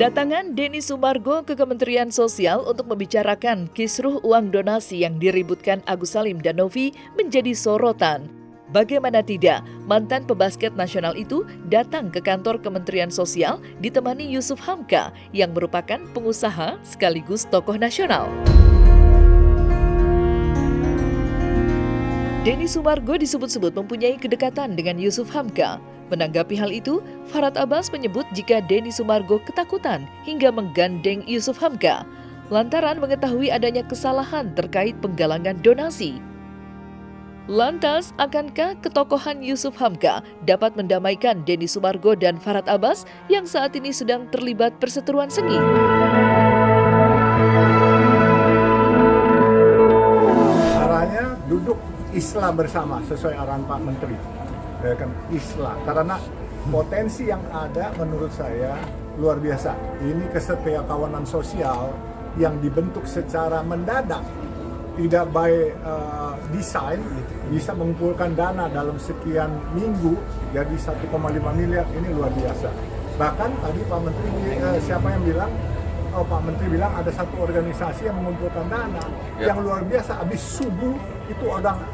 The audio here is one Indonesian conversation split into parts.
Kedatangan Denny Sumargo ke Kementerian Sosial untuk membicarakan kisruh uang donasi yang diributkan Agus Salim dan Novi menjadi sorotan. Bagaimana tidak, mantan pebasket nasional itu datang ke kantor Kementerian Sosial ditemani Yusuf Hamka yang merupakan pengusaha sekaligus tokoh nasional. Denny Sumargo disebut-sebut mempunyai kedekatan dengan Yusuf Hamka. Menanggapi hal itu, Farhad Abbas menyebut jika Denny Sumargo ketakutan hingga menggandeng Yusuf Hamka lantaran mengetahui adanya kesalahan terkait penggalangan donasi. Lantas, akankah ketokohan Yusuf Hamka dapat mendamaikan Denny Sumargo dan Farhad Abbas yang saat ini sedang terlibat perseteruan sengit? Arahnya duduk islah bersama sesuai arahan Pak Menteri. Ya kan, islah, karena potensi yang ada menurut saya luar biasa. Ini kesetiakawanan sosial yang dibentuk secara mendadak, tidak by design, bisa mengumpulkan dana dalam sekian minggu jadi 1,5 miliar, ini luar biasa. Bahkan tadi Pak Menteri, siapa yang bilang? Pak Menteri bilang ada satu organisasi yang mengumpulkan dana yang luar biasa. Habis subuh itu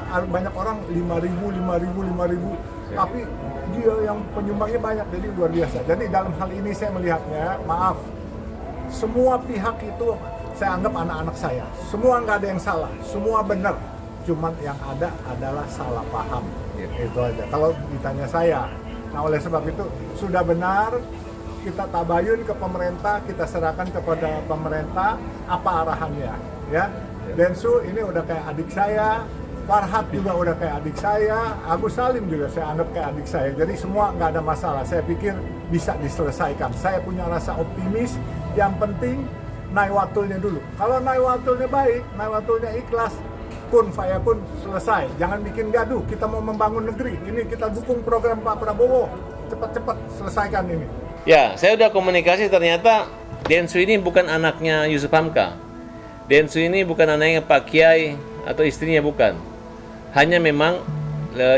banyak orang 5.000, tapi dia yang penyumbangnya banyak, jadi luar biasa. Jadi dalam hal ini saya melihatnya, maaf, semua pihak itu saya anggap anak-anak saya. Semua nggak ada yang salah, semua benar. Cuman yang ada adalah salah paham. Itu aja. Kalau ditanya saya, nah oleh sebab itu sudah benar, kita tabayun ke pemerintah, kita serahkan kepada pemerintah apa arahannya, ya. Densu ini udah kayak adik saya, Farhad juga udah kayak adik saya, Agus Salim juga saya anggap kayak adik saya. Jadi semua nggak ada masalah. Saya pikir bisa diselesaikan. Saya punya rasa optimis. Yang penting naik-watulnya dulu. Kalau naik-watulnya baik, naik-watulnya ikhlas, kun fayakun, selesai. Jangan bikin gaduh. Kita mau membangun negeri. Ini kita dukung program Pak Prabowo. Cepat-cepat selesaikan ini. Ya, saya udah komunikasi, ternyata Densu ini bukan anaknya Yusuf Hamka. Densu ini bukan anaknya Pak Kiai atau istrinya, bukan. Hanya memang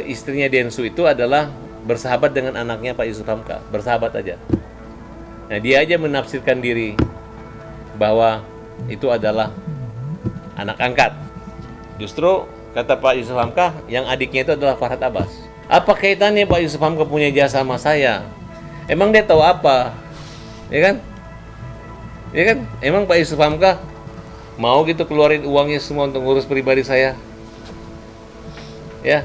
istrinya Densu itu adalah bersahabat dengan anaknya Pak Yusuf Hamka. Bersahabat aja. Nah, dia aja menafsirkan diri bahwa itu adalah anak angkat. Justru kata Pak Yusuf Hamka, yang adiknya itu adalah Farhad Abbas. Apa kaitannya Pak Yusuf Hamka punya jasa sama saya? Emang dia tahu apa? Ya kan? Ya kan? Emang Pak Yusuf Hamka mau gitu keluarin uangnya semua untuk ngurus pribadi saya? Ya.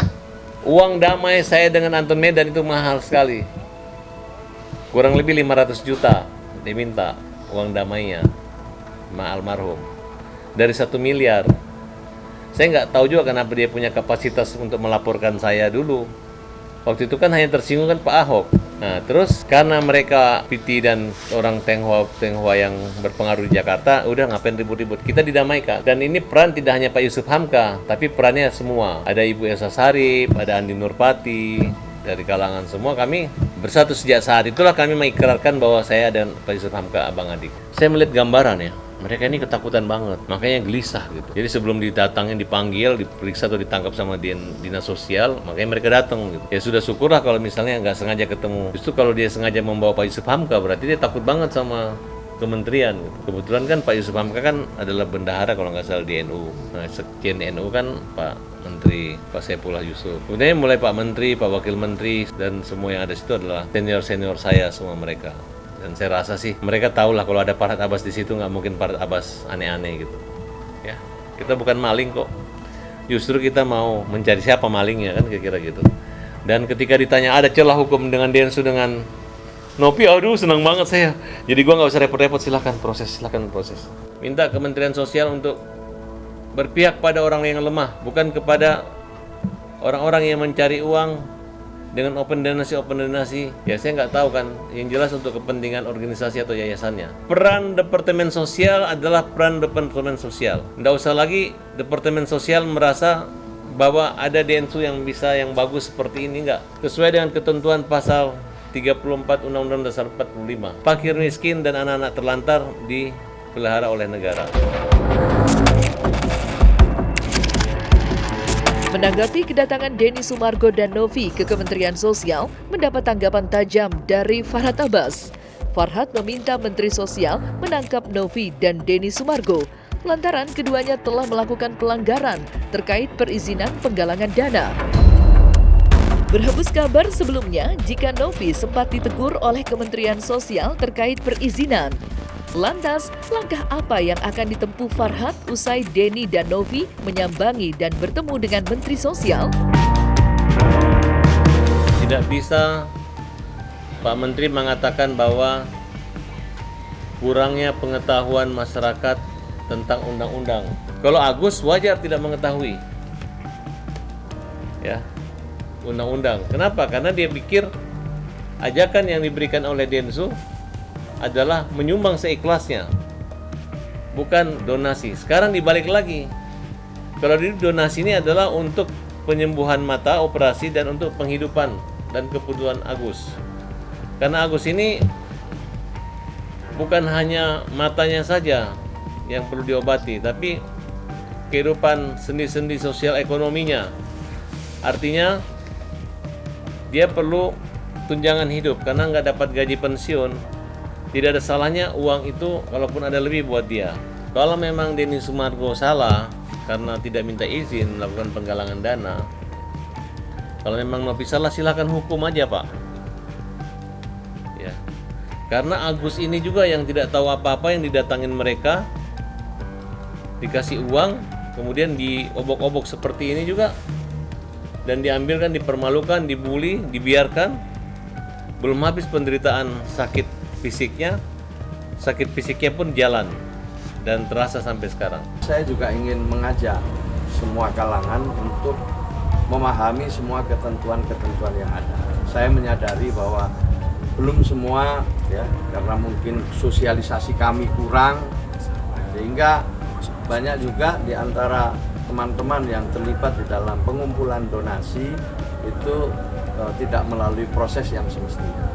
Uang damai saya dengan Anton Medan itu mahal sekali. Kurang lebih 500 juta diminta uang damainya sama almarhum. Dari 1 miliar. Saya nggak tahu juga kenapa dia punya kapasitas untuk melaporkan saya dulu. Waktu itu kan hanya tersinggung kan Pak Ahok. Nah, terus karena mereka PT dan orang Tionghoa yang berpengaruh di Jakarta, udah ngapain ribut-ribut, kita didamaikan. Dan ini peran tidak hanya Pak Yusuf Hamka, tapi perannya semua. Ada Ibu Elsa Sarip, ada Andi Nurpati, dari kalangan semua. Kami bersatu sejak saat itulah kami mengikrarkan bahwa saya dan Pak Yusuf Hamka abang adik. Saya melihat gambaran ya, mereka ini ketakutan banget, makanya gelisah gitu. Jadi sebelum didatangin, dipanggil, diperiksa atau ditangkap sama dinas sosial, makanya mereka datang gitu. Ya sudah, syukurlah kalau misalnya nggak sengaja ketemu. Justru kalau dia sengaja membawa Pak Yusuf Hamka, berarti dia takut banget sama kementerian gitu. Kebetulan kan Pak Yusuf Hamka kan adalah bendahara kalau nggak salah di NU. Nah, sekjen NU kan Pak Menteri, Pak Saifullah Yusuf. Kemudian mulai Pak Menteri, Pak Wakil Menteri, dan semua yang ada situ adalah senior-senior saya semua mereka. Dan saya rasa sih mereka tahu lah kalau ada Farhad Abbas di situ, nggak mungkin Farhad Abbas aneh-aneh gitu. Ya, kita bukan maling kok. Justru kita mau mencari siapa malingnya kan, kira-kira gitu. Dan ketika ditanya ada celah hukum dengan Densu dengan Novi, aduh senang banget saya. Jadi gua nggak usah repot-repot, silakan proses. Minta Kementerian Sosial untuk berpihak pada orang yang lemah, bukan kepada orang-orang yang mencari uang dengan open donasi. Ya saya nggak tahu kan, yang jelas untuk kepentingan organisasi atau yayasannya. Peran Departemen Sosial adalah peran Departemen Sosial. Nggak usah lagi Departemen Sosial merasa bahwa ada Densu yang bisa, yang bagus seperti ini, nggak. Sesuai dengan ketentuan pasal 34 Undang-Undang Dasar 45. Fakir miskin dan anak-anak terlantar dipelihara oleh negara. Menanggapi kedatangan Denny Sumargo dan Novi ke Kementerian Sosial, mendapat tanggapan tajam dari Farhad Abbas. Farhad meminta Menteri Sosial menangkap Novi dan Denny Sumargo lantaran keduanya telah melakukan pelanggaran terkait perizinan penggalangan dana. Berhembus kabar sebelumnya jika Novi sempat ditegur oleh Kementerian Sosial terkait perizinan. Lantas, langkah apa yang akan ditempuh Farhad usai Denny dan Novi menyambangi dan bertemu dengan Menteri Sosial? Tidak bisa Pak Menteri mengatakan bahwa kurangnya pengetahuan masyarakat tentang undang-undang. Kalau Agus wajar tidak mengetahui, ya, undang-undang. Kenapa? Karena dia pikir ajakan yang diberikan oleh Densu adalah menyumbang seikhlasnya, bukan donasi. Sekarang dibalik lagi. Kalau donasi ini adalah untuk penyembuhan mata, operasi, dan untuk penghidupan dan kebutuhan Agus. Karena Agus ini bukan hanya matanya saja yang perlu diobati, tapi kehidupan sendi-sendi sosial ekonominya. Artinya dia perlu tunjangan hidup karena nggak dapat gaji pensiun. Tidak ada salahnya uang itu kalaupun ada lebih buat dia. Kalau memang Denny Sumargo salah karena tidak minta izin melakukan penggalangan dana, kalau memang Novi salah silakan hukum aja Pak. Ya. Karena Agus ini juga yang tidak tahu apa-apa, yang didatangin mereka, dikasih uang, kemudian diobok-obok seperti ini juga, dan diambilkan, dipermalukan, dibully, dibiarkan. Belum habis penderitaan sakit fisiknya pun jalan dan terasa sampai sekarang. Saya juga ingin mengajak semua kalangan untuk memahami semua ketentuan-ketentuan yang ada. Saya menyadari bahwa belum semua, ya, karena mungkin sosialisasi kami kurang, sehingga banyak juga di antara teman-teman yang terlibat di dalam pengumpulan donasi itu tidak melalui proses yang semestinya.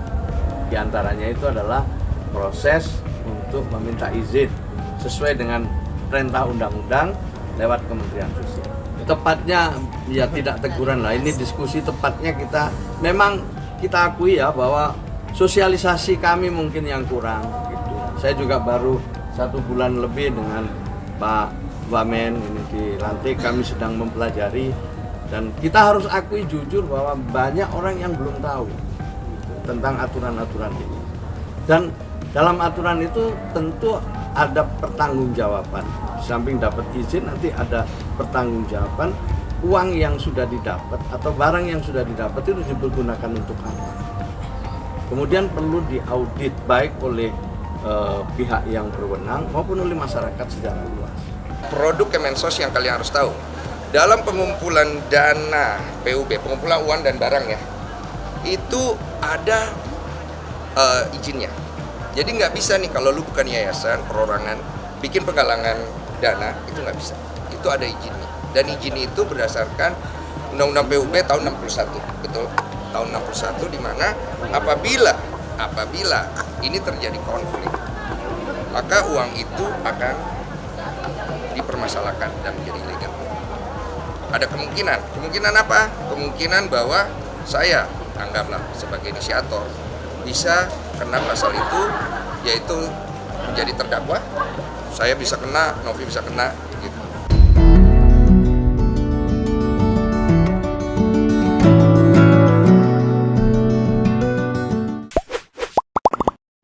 Di antaranya itu adalah proses untuk meminta izin sesuai dengan perintah undang-undang lewat Kementerian Sosial. Tepatnya ya tidak teguran lah, ini diskusi tepatnya memang kita akui ya bahwa sosialisasi kami mungkin yang kurang gitu. Saya juga baru 1 bulan lebih dengan Pak Wamen ini dilantik, kami sedang mempelajari, dan kita harus akui jujur bahwa banyak orang yang belum tahu tentang aturan-aturan ini. Dan dalam aturan itu tentu ada pertanggungjawaban. Di samping dapat izin nanti ada pertanggungjawaban, uang yang sudah didapat atau barang yang sudah didapat itu dipergunakan untuk apa. Kemudian perlu diaudit baik oleh pihak yang berwenang maupun oleh masyarakat secara luas. Produk Kemensos yang kalian harus tahu, dalam pengumpulan dana PUB, pengumpulan uang dan barang ya, itu ada izinnya. Jadi nggak bisa nih kalau lu bukan yayasan, perorangan, bikin penggalangan dana, itu nggak bisa. Itu ada izinnya. Dan izin itu berdasarkan Undang-Undang PUB tahun 61, betul? Tahun 61, di mana apabila ini terjadi konflik, maka uang itu akan dipermasalahkan dan menjadi ilegal. Ada kemungkinan apa? Kemungkinan bahwa saya anggaplah sebagai inisiator bisa kena pasal itu, yaitu menjadi terdakwa. Saya bisa kena, Novi bisa kena,